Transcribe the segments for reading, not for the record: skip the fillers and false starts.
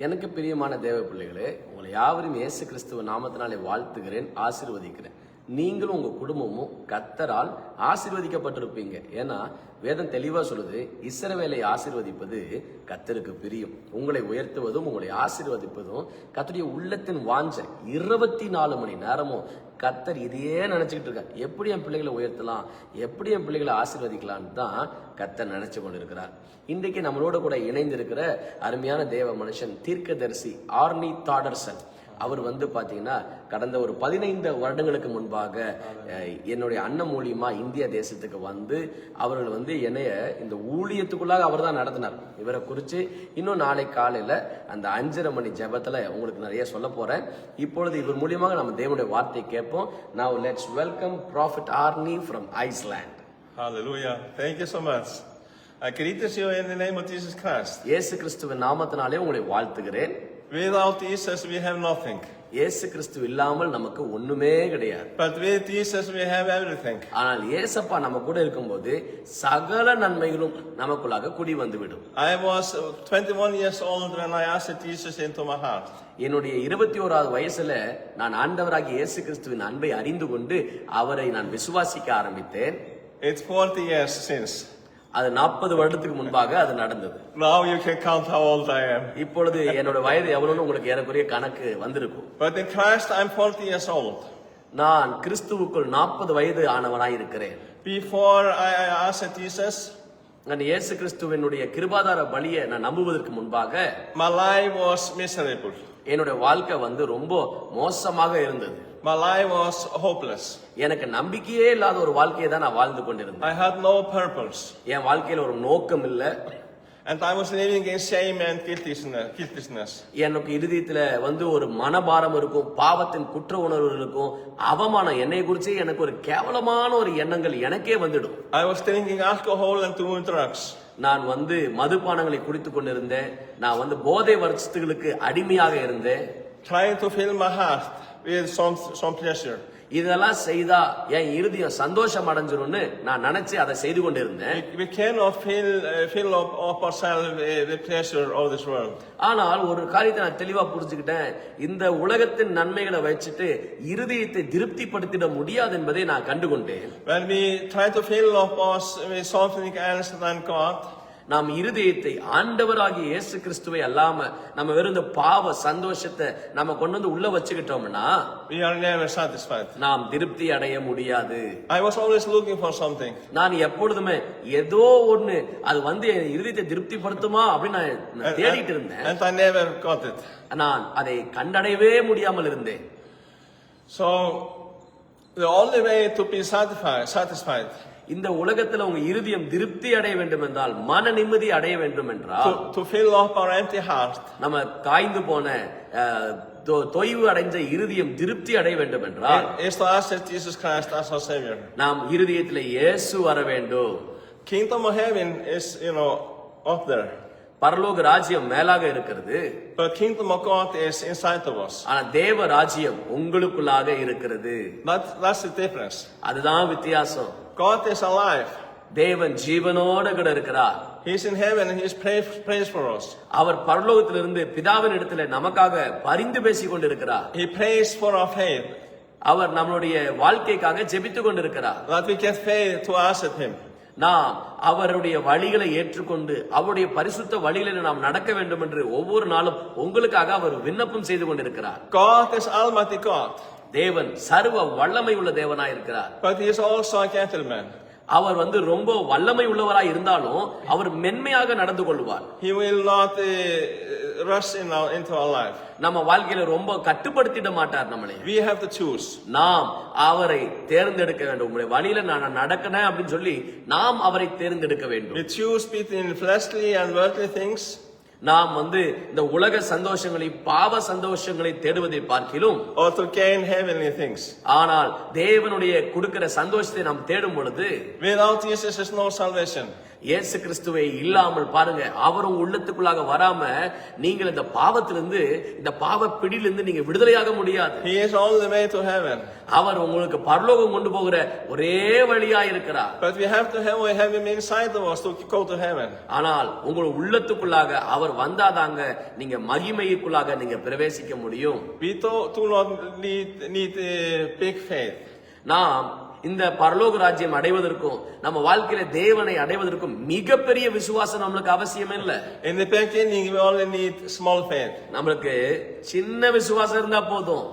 எனக்கு பிரியமான தேவ பிள்ளைகளே, உங்களை யாவரும் இயேசு கிறிஸ்துவ நாமத்தினாலே வாழ்த்துகிறேன், ஆசீர்வதிக்கிறேன். நீங்களும் உங்க குடும்பமும் கர்த்தரால் ஆசீர்வதிக்கப்பட்டிருப்பீங்க. ஏன்னா வேதம் தெளிவா சொல்லுது, இஸ்ரவேலை ஆசீர்வதிப்பது கர்த்தருக்கு பிரியம். உங்களை உயர்த்துவதும் உங்களை ஆசீர்வதிப்பதும் கர்த்தருடைய உள்ளத்தின் வாஞ்சை. 24 மணி நேரமும் கர்த்தர் இதையே நினைச்சுக்கிட்டு இருக்கார். எப்படி என் பிள்ளைகளை உயர்த்தலாம், எப்படி என் பிள்ளைகளை ஆசீர்வதிக்கலான்னு தான் கர்த்தர் நினைச்சு கொண்டிருக்கிறார். இன்றைக்கு நம்மளோட கூட இணைந்திருக்கிற அருமையான தேவ மனுஷன் தீர்க்கதரிசி ஆர்னி தாடர்சன். அவர் பாத்தீங்கன்னா கடந்த ஒரு 15 வருடங்களுக்கு முன்பாக என்னுடைய அண்ணன் மூலியமா இந்திய தேசத்துக்கு அவர்கள் என்னைய இந்த ஊழியத்துக்குள்ளாக அவர் தான் நடத்தினார். இவரை குறிச்சு இன்னும் நாளை காலையில அந்த 5:30 மணி ஜெபத்துல உங்களுக்கு நிறைய சொல்ல போறேன். இப்பொழுது இவர் மூலியமாக நம்ம தேவனுடைய வார்த்தை கேட்போம். Now let's welcome Prophet Arni from Iceland. Hallelujah. Thank you so much. I greet you in the name of Jesus Christ. இயேசு கிறிஸ்துவின் நாமத்தினாலே உங்களை வாழ்த்துகிறேன். Without Jesus we have nothing. இயேசு கிறிஸ்து இல்லாமல் நமக்கு ஒண்ணுமே கிடையாது. But with Jesus we have everything. ஆனால் இயேசப்பா நம்ம கூட இருக்கும்போது சகல நன்மைகளும் நமக்குள்ளாக குடி வந்துவிடும். I was 21 years old when I asked Jesus into my heart. என்னுடைய 21வது வயசுல நான் ஆண்டவராகிய இயேசு கிறிஸ்துவின் அன்பை அறிந்து கொண்டு அவரை நான் விசுவாசிக்க ஆரம்பித்தேன். It's 40 years since. அது 40 வருடத்துக்கு முன்பாக அது நடந்தது. Now you can count how old I am. இப்பொழுது என்னோட வயது எவ்வளவுன்னு உங்களுக்கு ஏறக்குறைய கணக்கு வந்திருக்கும். But in Christ I'm 40 years old. நான் கிறிஸ்துவுக்குள் 40 வயது ஆனவனாய் இருக்கிறேன். Before I asked Jesus, நான் இயேசு கிறிஸ்துவினுடைய கிருபாதார பலியை நான் நம்புவதற்கு முன்பாக my life was miserable. என்னோட வாழ்க்கை ரொம்ப மோசமாக இருந்தது. My life was hopeless. எனக்கு நம்பிக்கையே இல்லாத ஒரு வாழ்க்கையை தான் நான் வாழ்ந்து கொண்டிருந்தேன். I had no purpose. என் வாழ்க்கையில ஒரு நோக்கம் இல்ல. And I was living in shame and guiltiness. எனக்கு இதயத்துல ஒரு மனபாரம் இருக்கும், பாவத்தின் குற்ற உணர்வு இருக்கும், அவமானம். என்னை குறிச்சு எனக்கு ஒரு கேவலமான ஒரு எண்ணங்கள் எனக்கே வந்துடும். I was drinking alcohol and doing drugs. நான் மதுபானங்களை குடித்துக் கொண்டிருந்தேன். நான் போதை வஸ்துகளுக்கு அடிமையாக இருந்தேன். Trying to fill my heart with some pleasure. இதெல்லாம் செய்தா என் இருதயம் சந்தோஷம் அடைஞ்சிரும்னு நான் நினைச்சு அதை செய்து கொண்டிருந்தேன். We cannot fill up ourselves with pleasure of this world. ஆனால் ஒரு காரியத்தை நான் தெளிவா புரிஞ்சுக்கிட்டேன். இந்த உலகத்தின் நன்மைகளை வச்சுட்டு இருதயத்தை திருப்திப்படுத்திட முடியாது என்பதை நான் கண்டுகொண்டேன். When we try to fill up us with something else than God, நாம் இருதயத்தை ஆண்டவராகிய இயேசு கிறிஸ்துவை அல்லாம நம்ம வெறும் இந்த பாவ சந்தோஷத்தை நம்ம கொண்டு உள்ள வச்சுக்கிட்டோம்னா we are never satisfied. நாம் திருப்தி அடைய முடியாது. I was always looking for something. நான் எப்பொழுதுமே ஏதோ ஒண்ணு அது என் இருதயத்தை திருப்திப்படுத்துமா அப்படின்னு நான் தேடிட்டு இருந்தேன். And I never got it. நான் அதை கண்டடையவே முடியாமல் இருந்தேன். So the only way to be satisfied இந்த உலகத்துல உங்க இருதயம் திருப்தி அடைய வேண்டும் என்றால், மன நிம்மதி அடைய வேண்டும் என்றால், to fill up our empty heart, நம்ம காய்ந்து போன தொய்வு அடைஞ்ச இருதயம் திருப்தி அடைய வேண்டும் என்றால், is to accept Jesus Christ as our Savior. நாம் இருதயத்தில் இயேசு வர வேண்டும். Kingdom of heaven is up there. பரலோக ராஜ்யம் மேலாக இருக்கிறது. But kingdom of God is inside of us. ஆனா தேவ ராஜ்யம் உங்களுக்குள்ளாக இருக்கிறது. That's the difference. அதுதான் வித்தியாசம். God is alive. தேவன் ஜீவனோடு கூட இருக்கிறார். He is in heaven and he prays for us. அவர் பரலோகத்திலிருந்து பிதாவின் இடத்துல நமக்காக பரிந்து பேசிக் கொண்டிருக்கிறார். He prays for our faith. அவர் நம்மளுடைய வாழ்க்கைக்காக ஜெபித்துக் கொண்டிருக்கிறார். That we get faith to accept him. நாம் அவருடைய வழிகளை ஏற்றுக்கொண்டு அவருடைய பரிசுத்த வழிகளில் நாம் நடக்க வேண்டும் என்று ஒவ்வொரு நாளும் உங்களுக்காக அவர் விண்ணப்பம் செய்து கொண்டிருக்கிறார். God is Almighty God. தேவன் சர்வ வல்லமை உள்ள தேவனாய் இருக்கிறார். But he is also a gentleman. அவர் ரொம்ப வல்லமை உள்ளவராய் இருந்தாலும் அவர் மென்மையாக நடந்து கொள்வார். He will not rush into our life. நம்ம வாழ்க்கையில ரொம்ப கட்டுப்படுத்திட மாட்டார் நம்மளை. We have to choose. நாம் அவரை தேர்ந்தெடுக்க வேண்டும். உங்களுடைய வழியில நான் நடக்கணும் அப்படின்னு சொல்லி நாம் அவரை தேர்ந்தெடுக்க வேண்டும். We choose between fleshly and worldly things. நாம் இந்த உலக சந்தோஷங்களை பாவ சந்தோஷங்களை தேடுவதை பார்க்கிலும் or to gain heavenly things. ஆனால் தேவனுடைய கொடுக்கிற சந்தோஷத்தை நாம் தேடும் பொழுது without Jesus is no salvation. இயேசு கிறிஸ்துவை இல்லாமல் பாருங்க, அவர் உங்க உள்ளத்துக்குள்ளாக வராம நீங்கள் இந்த பாவத்திலிருந்து, இந்த பாவ பிடியிலிருந்து நீங்க விடுதலையாக முடியாது. He is all the way to heaven. அவர் உங்களுக்கு பரலோகம் கொண்டு போகிற ஒரே வழியா இருக்கிறார். But we have him inside of us to go to heaven. ஆனால் உங்கள் உள்ளத்துக்குள்ளாக அவர் வந்தாதாங்க நீங்க மகிமைக்குள்ளாக நீங்க பிரவேசிக்க முடியும். We do not need big faith. நாம் இந்த பரலோக ராஜ்யம் அடைவதற்கும் நம்ம வாழ்க்கையில தேவனை அடைவதற்கும் மிகப்பெரிய விசுவாசம் நம்மளுக்கு அவசியம் இல்ல. In the beginning, we only need small faith. நம்மளுக்கு சின்ன விசுவாசம் இருந்தா போதும்.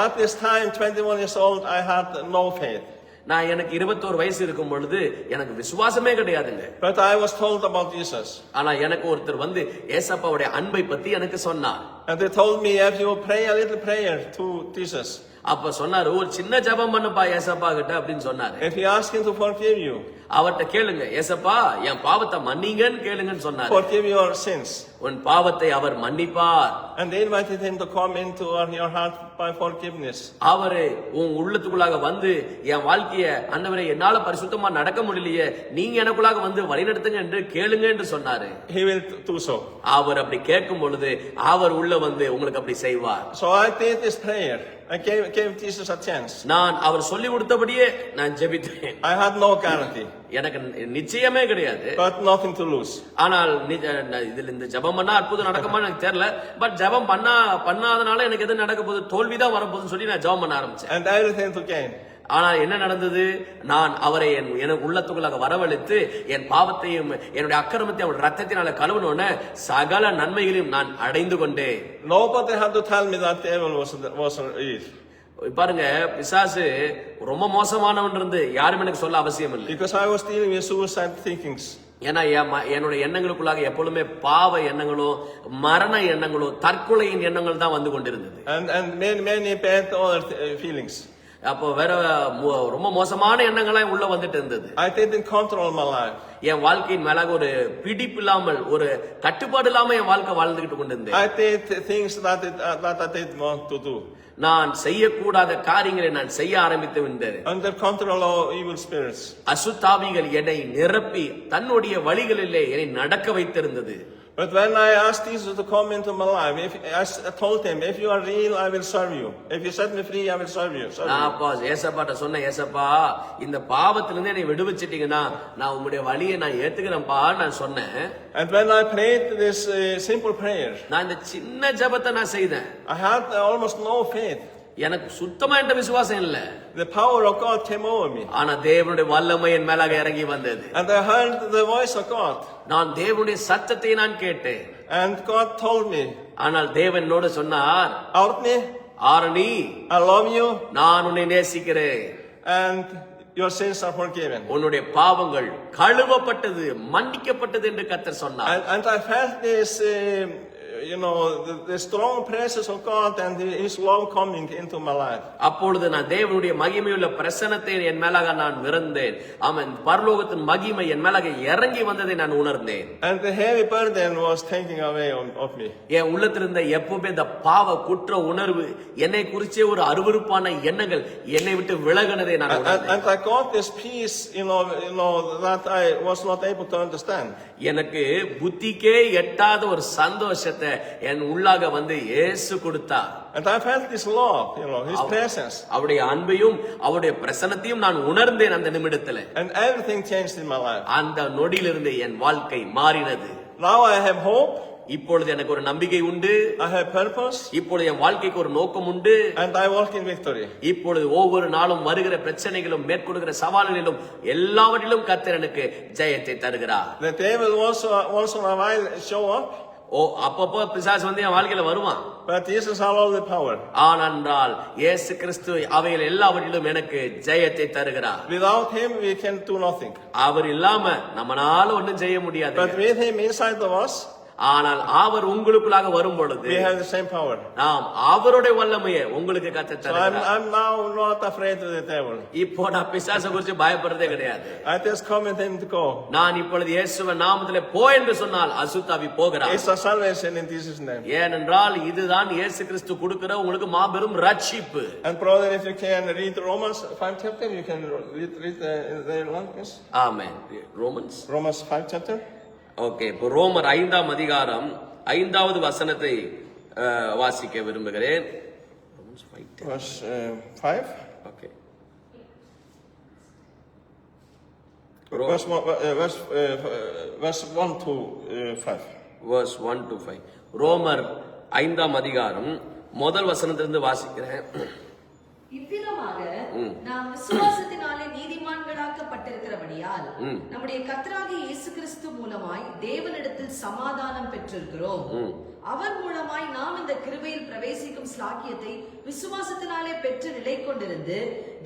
At this time, 21 years old, I had no faith. நான் எனக்கு 21 வயசு இருக்கும் பொழுது எனக்கு விசுவாசமே கிடையாதுங்க. But I was told about Jesus. ஆனா எனக்கு ஒருத்தர் வந்து ஏசப்பாவுடைய அன்பை பத்தி எனக்கு சொன்னார். And they told me, if you pray a little prayer to Jesus, அப்ப சொன்னாரு, ஒரு சின்ன ஜெபம் பண்ணுப்பா ஏசப்பா கிட்ட அப்படின்னு சொன்னாரு. if you ask him to forgive you, அவர்ட்ட கேளுங்க, ஏசப்பா என் பாவத்தை மன்னிங்கன்னு கேளுங்கன்னு சொன்னாரு. forgive your sins. உன் பாவத்தை அவர் மன்னிப்பார். And they invited him to come into your heart by forgiveness. அவரு உன் உள்ளத்துக்குள்ளாக வந்து என் வாழ்க்கைய ஆண்டவரே என்னால பரிசுத்தமா நடக்க முடியலையே, நீங்க எனக்குள்ளாக வந்து வழிநடத்துங்க என்று கேளுங்க என்று சொன்னாரு. He will do so. அவர் அப்படி கேட்கும் பொழுது அவர் உள்ள வந்து உங்களுக்கு அப்படி செய்வார். So I did this prayer. I gave Jesus a chance. நான் அவர் சொல்லி கொடுத்தபடியே நான் ஜெபித்தேன். I had no guarantee, எனக்கு நிச்சயமே கிடையாது. but nothing to lose. ஆனால் இதுல இந்த ஜெபம் பண்ணா அற்புதம் நடக்குமா எனக்கு தெரியல. பட் ஜெபம் பண்ணாதனால எனக்கு எது நடக்க போகுது, தோல்விதான் வரப்போகுதுன்னு சொல்லி நான் ஜெபம் பண்ண ஆரம்பிச்சேன். And everything to gain. ஆனால் என்ன நடந்தது, நான் அவரை எனக்கு உள்ளத்துக்குள்ளாக வரவழைத்து என் பாவத்தையும் என்னுடைய அக்கிரமத்தையும் அவருடைய ரத்தத்தினால கழுவணும்னு சகல நன்மைகளையும் நான் அடைந்து கொண்டேன். Nobody had to tell me that devil was real. பாருங்க, பிசாசு ரொம்ப மோசமானவன் இருந்து யாரும் எனக்கு சொல்ல அவசியம் இல்லை. Because I was dealing with suicide thinkings. ஏன்னா என்னுடைய எண்ணங்களுக்குள்ளாக எப்பொழுதுமே பாவ எண்ணங்களோ மரண எண்ணங்களோ தற்கொலையின் எண்ணங்கள் தான் வந்து கொண்டிருந்தது. And many bad other feelings. அப்போ வேற ரொம்ப மோசமான எண்ணங்கள்லாம் உள்ள வந்துட்டு இருந்தது. I didn't control my life. என் வாழ்க்கையின் மேலாக ஒரு பிடிப்பு இல்லாமல், ஒரு கட்டுப்பாடு இல்லாம என் வாழ்க்கை வாழ்ந்துகிட்டு கொண்டிருந்தேன். I did things that I didn't want to do. நான் செய்யக்கூடாத காரியங்களை நான் செய்ய ஆரம்பித்து விட்டேன். Under control of evil spirits. அசுத்தாவிகள் என்னை நிரப்பி தன்னுடைய வழிகளிலே என்னை நடக்க வைத்திருந்தது. But when I asked Jesus to come into my life, I told him, if you are real, I will serve you. If you set me free, I will serve you. நான் அப்பா ஏசப்பாட்ட சொன்னேன், ஏசப்பா இந்த பாவத்திலிருந்து என்னை விடுவிச்சிட்டீங்கன்னா நான் உங்களுடைய வழியை நான் ஏத்துக்கிறேன்ப்பா நான் சொன்னேன். And when I prayed this simple prayer, நான் இந்த சின்ன ஜெபத்தை நான் செய்தேன். I had almost no faith. எனக்கு சுத்தமா என்ற விசுவாசம் இல்ல. The power of God came over me. ஆனா தேவனுடைய வல்லமை என் மேலாக இறங்கி வந்தது. And I heard the voice of God. நான் தேவனுடைய சத்தத்தை நான் கேட்டேன். And God told me, ஆனால் தேவன் என்னோடு சொன்னார், Arni, Arani, I love you. நான் உன்னை நேசிக்கிறேன். And your sins are forgiven. உன்னுடைய பாவங்கள் கழுவப்பட்டது, மன்னிக்கப்பட்டது என்று கர்த்தர் சொன்னார். And I felt this, the strong presence of God and His love coming into my life. அப்பொழுது நான் தேவனுடைய மகிமையுள்ள பிரசன்னத்தை என் மேலாக நான் விருந்தேன். ஆமென். பரலோகத்தின் மகிமை என் மேலாக இறங்கி வந்ததை நான் உணர்ந்தேன். And the heavy burden was taken away of me. என் உள்ளத்தில் இருந்த எப்பவுமே இந்த பாவ குற்ற உணர்வு, என்னை குறிச்சே ஒரு அருவருப்பான எண்ணங்கள் என்னை விட்டு விலகினதை நான் உணர்ந்தேன். And I got this peace, that I was not able to understand. எனக்கு புத்திக்கே எட்டாத ஒரு சந்தோஷத்தை என் உள்ளாக வந்து இயேசு கொடுத்தார். And I felt His love, His presence. அவருடைய அன்பையும் அவருடைய பிரசன்னத்தையும் நான் உணர்ந்தேன் அந்த நிமிடத்துல. And everything changed in my life. அந்த நொடியிலிருந்து என் வாழ்க்கை மாறினது. Now I have hope. இப்பொழுது எனக்கு ஒரு நம்பிக்கை உண்டு. I have purpose. இப்பொழுது என் வாழ்க்கைக்கு ஒரு நோக்கம் உண்டு. And I walk in victory. இப்பொழுது ஒவ்வொரு நாளும் வருகிற பிரச்சனைகளும் மேற்கொள்கிற சவால்களிலும் எல்லாவற்றிலும் கர்த்தர் எனக்கு ஜெயத்தை தருகிறார். The devil once in a while show up. அப்பப்போ பிசாசு வந்து என் வாழ்க்கையில வருவான். But Jesus has all the power. ஆனால் இயேசு கிறிஸ்து அவைகள் எல்லாவற்றிலும் எனக்கு ஜெயத்தை தருகிறார். Without Him we can do nothing. அவர் இல்லாம நம்மனால ஒண்ணும் செய்ய முடியாது. But with Him inside of us, ஆனால் அவர் உங்களுக்குள்ளாக வரும் பொழுது we have the same power. நாம் அவருடைய வல்லமையை உங்களுக்கு So கற்றுத்தருகிறார். I'm now not afraid of the devil. இப்போ நான் பிசாசை குறித்து பயப்படுறதே கிடையாது. I just command him to go. நான் இப்பொழுது இயேசுவின் நாமத்திலே போ என்று சொன்னால் அசுத்தாவி போகிறார். It's a salvation in Jesus' name. ஏனென்றால் இதுதான் இயேசு கிறிஸ்து கொடுக்கிற உங்களுக்கு மாபெரும் ரட்சிப்பு. And brother, if you can read Romans 5 chapter, you can read the language. Amen. Romans 5 chapter. Okay, இப்போ ரோமர் 5ஆம் அதிகாரம் 5வது வசனத்தை வாசிக்க விரும்புகிறேன். Verse 5. Okay. Verse 1 to 5. Verse 1 to 5. ரோமர் 5ஆம் அதிகாரம் முதல் வசனத்திலிருந்து வாசிக்கிறேன். இவ்விதமாக நாம் விசுவாசத்தினாலே நீதிமான்களாக்கப்பட்டிருக்கிறபடியால் நம்முடைய கர்த்தராகிய இயேசு கிறிஸ்து மூலமாய் தேவனிடத்தில் சமாதானம் பெற்றிருக்கிறோம். அவர் மூலமாய் நாம் இந்த கிருபையில் பிரவேசிக்கும் ஸ்லாக்கியத்தை விசுவாசத்தினாலே பெற்று நிலை கொண்டிருந்து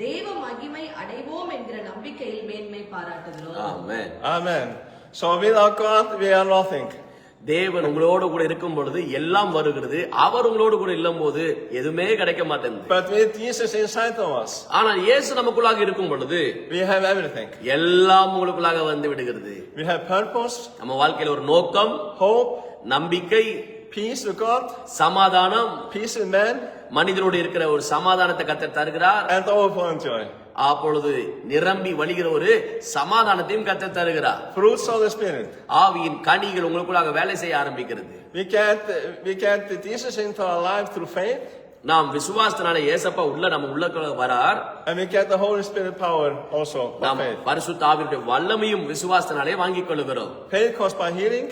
தேவ மகிமை அடைவோம் என்கிற நம்பிக்கையில் மேன்மை பாராட்டுகிறோம். ஆமென். Amen. So without God we are nothing. தேவன் உங்களோடு கூட இருக்கும் பொழுது எல்லாம் வருகிறது. அவர் உங்களோடு கூட இல்லம் போது எதுவுமே கிடைக்க மாட்டேங்குது. But with Jesus inside of us, ஆனால் இயேசு நமக்குள்ளாக இருக்கும் பொழுது we have everything. எல்லாம் உங்களுக்குள்ளாக வந்து விடுகிறது. We have purpose, நம்ம வாழ்க்கையில ஒரு நோக்கம், hope, நம்பிக்கை, peace with God, சமாதானம், peace with man, மனிதரோடு இருக்கிற ஒரு சமாதானத்தை கர்த்தர் தருகிறார். and overflowing joy. அப்பொழுது நிரம்பி வழிகிற ஒரு சமாதானத்தையும் கர்த்தர் தருகிறார். Fruits of the Spirit. ஆவியின் கனிகள் உங்களுக்குள்ளாக வேலை செய்ய ஆரம்பிக்கிறது. We get Jesus into our life through faith. நாம் விசுவாசத்தினால இயேசப்பா நம்ம உள்ளக்குள்ள வரார். And we get the Holy Spirit power also by நாம் faith. பரிசுத்த ஆவியுடைய வல்லமையும் விசுவாசத்தினாலே வாங்கிக் கொள்கிறோம். Faith comes by hearing.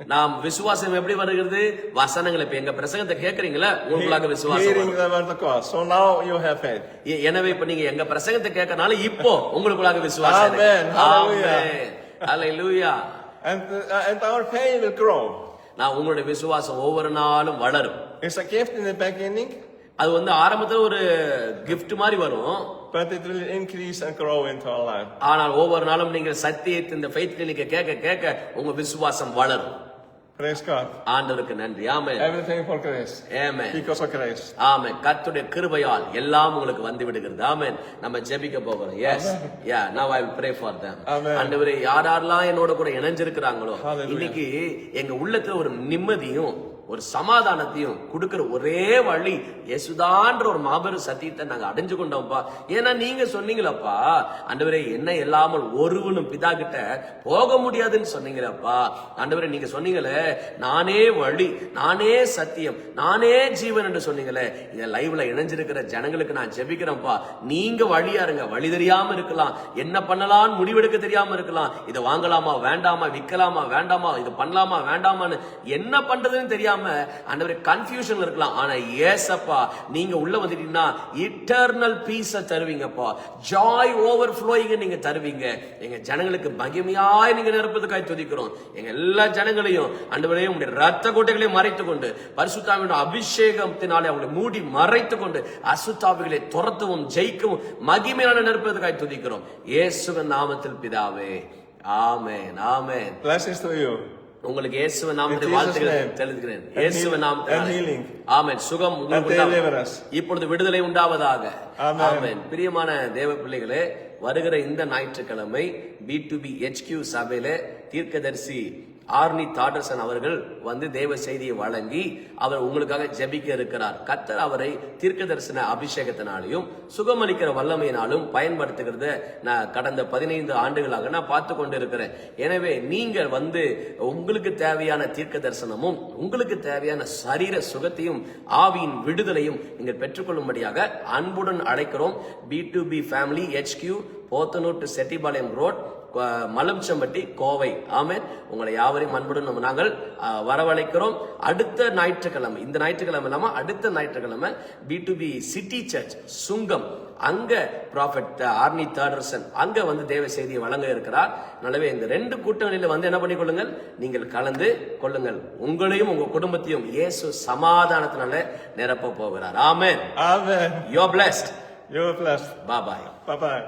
நாம் விசுவாசம் எப்படி வருகிறது? வசனங்களை இப்ப எங்க பிரசங்கத்தை கேக்குறீங்களா? உங்களுக்குள்ளாக விசுவாசம் Hearing வரும். the word of God. So now you have faith. எனவே இப்ப நீங்க எங்க பிரசங்கத்தை கேட்கறனால இப்போ உங்களுக்குள்ளாக விசுவாசம் இருக்கு. Amen. Hallelujah. Amen. Hallelujah. And our faith will grow. நான் உங்களுடைய விசுவாசம் ஒவ்வொரு நாளும் வளரும். It's a gift in the beginning, அது ஆரம்பத்துல ஒரு gift மாதிரி வரும். but it will increase and grow into our life. ஆனால் ஒவ்வொரு நாளும் நீங்க சத்தியத்தை இந்த ஃபெய்த் கிளினிக்க கேட்க உங்க விசுவாசம் வளரும். Praise God. ஆண்டவருக்கு நன்றி. ஆமென். Everything for grace. Amen. Because of grace. ஆமென். கர்த்தருடைய கிருபையால் எல்லாம் உங்களுக்கு வந்து விடுகிறது. ஆமென். நம்ம ஜெபிக்க போறோம். Yes. Yeah, now I will pray for them. ஆண்டவரே, யாரெல்லாம் என்னோட கூட இணைஞ்சிருக்கிறாங்களோ இன்னைக்கு எங்க உள்ளத்துல ஒரு நிம்மதியும் ஒரு சமாதானத்தையும் கொடுக்கிற ஒரே வழி இயேசுதான்ற ஒரு மாபெரும் சத்தியத்தை நாங்க அடைஞ்சு கொண்டோம்ப்பா. ஏன்னா நீங்க சொன்னீங்களப்பா, ஆண்டவரே என்ன இல்லாமல் ஒருவனும் பிதா கிட்ட போக முடியாதுன்னு சொன்னீங்களப்பா. ஆண்டவரே நீங்க சொன்னீங்களே நானே வழி, நானே சத்தியம், நானே ஜீவன் என்று சொன்னீங்களே. இந்த லைவ்ல இணைஞ்சிருக்கிற ஜனங்களுக்கு நான் ஜெபிக்கிறேன்ப்பா, நீங்க வழியா இருங்க. வழி தெரியாம இருக்கலாம், என்ன பண்ணலாம்னு முடிவெடுக்க தெரியாம இருக்கலாம். இதை வாங்கலாமா வேண்டாமா, விற்கலாமா வேண்டாமா, இது பண்ணலாமா வேண்டாமான்னு என்ன பண்றதுன்னு தெரியாம ஆண்டவரே கன்ஃபியூஷன்ல இருக்கலாம். ஆனா ஏசப்பா நீங்க உள்ள வந்துட்டீங்கன்னா இட்டர்னல் பீஸ் தருவீங்கப்பா. ஜாய் ஓவர் ஃப்ளோயிங் நீங்க தருவீங்க. எங்க ஜனங்களுக்கு மகிமையாய் நீங்க நிரப்புவதற்காக துதிக்கிறோம். எங்க எல்லா ஜனங்களையும் ஆண்டவரே உங்களுடைய ரத்த கோட்டைகளையும் மறைத்துக் கொண்டு பரிசுத்தாவியோட அபிஷேகத்தினாலே அவங்களை மூடி மறைத்துக் கொண்டு அசுத்தாவிகளை துரத்தவும் ஜெயிக்கவும் மகிமையான நிரப்புவதற்காக துதிக்கிறோம். இயேசுவின் நாமத்தில் பிதாவே, ஆமென். ஆமென். Blessings to you. உங்களுக்கு இயேசுவின் நாமத்தில் வாழ்த்துக்களை தெரிவிக்கிறேன். இயேசுவின் நாமத்தில் ஆமென். சுகம் உங்களுக்கு இப்பொழுது விடுதலை உண்டாவதாக. ஆமென். பிரியமான தேவ பிள்ளைகளே, வருகிற இந்த ஞாயிற்றுக்கிழமை B2B HQ சபையில தீர்க்கதரிசி ஆர்னி தாடர்சன் அவர்கள் தேவ செய்தியை வழங்கி அவர் உங்களுக்காக ஜெபிக்க இருக்கிறார். கர்த்தர் அவரை தீர்க்க தரிசன அபிஷேகத்தினாலையும் சுகமளிக்கிற வல்லமையினாலும் பயன்படுத்துகிறத நான் கடந்த 15 ஆண்டுகளாக நான் பார்த்து கொண்டு இருக்கிறேன். எனவே நீங்கள் உங்களுக்கு தேவையான தீர்க்க தரிசனமும் உங்களுக்கு தேவையான சரீர சுகத்தையும் ஆவியின் விடுதலையும் நீங்கள் பெற்றுக்கொள்ளும்படியாக அன்புடன் அழைக்கிறோம். B2B family HQ, Podanur to Chettipalayam road, Malumichampatti, Kovai. Amen. உங்களை யாவரையும் அன்புடன் நாங்கள் வரவழைக்கிறோம். அடுத்த ஞாயிற்றுக்கிழமை, இந்த ஞாயிற்றுக்கிழமை இல்லாம அடுத்த ஞாயிற்றுக்கிழமை B2B சிட்டி சர்ச் சுங்கம், அங்க ப்ராஃபெட் ஆர்னி தாடர்சன் அங்க தேவ செய்தியை வழங்க இருக்கிறார். எனவே இந்த 2 கூட்டங்களில என்ன பண்ணிக்கொள்ளுங்கள், நீங்கள் கலந்து கொள்ளுங்கள். உங்களையும் உங்க குடும்பத்தையும் இயேசு சமாதானத்தினால நிரப்ப போகிறார். ஆமென். Amen. You are blessed. You are blessed. Bye bye. Bye bye.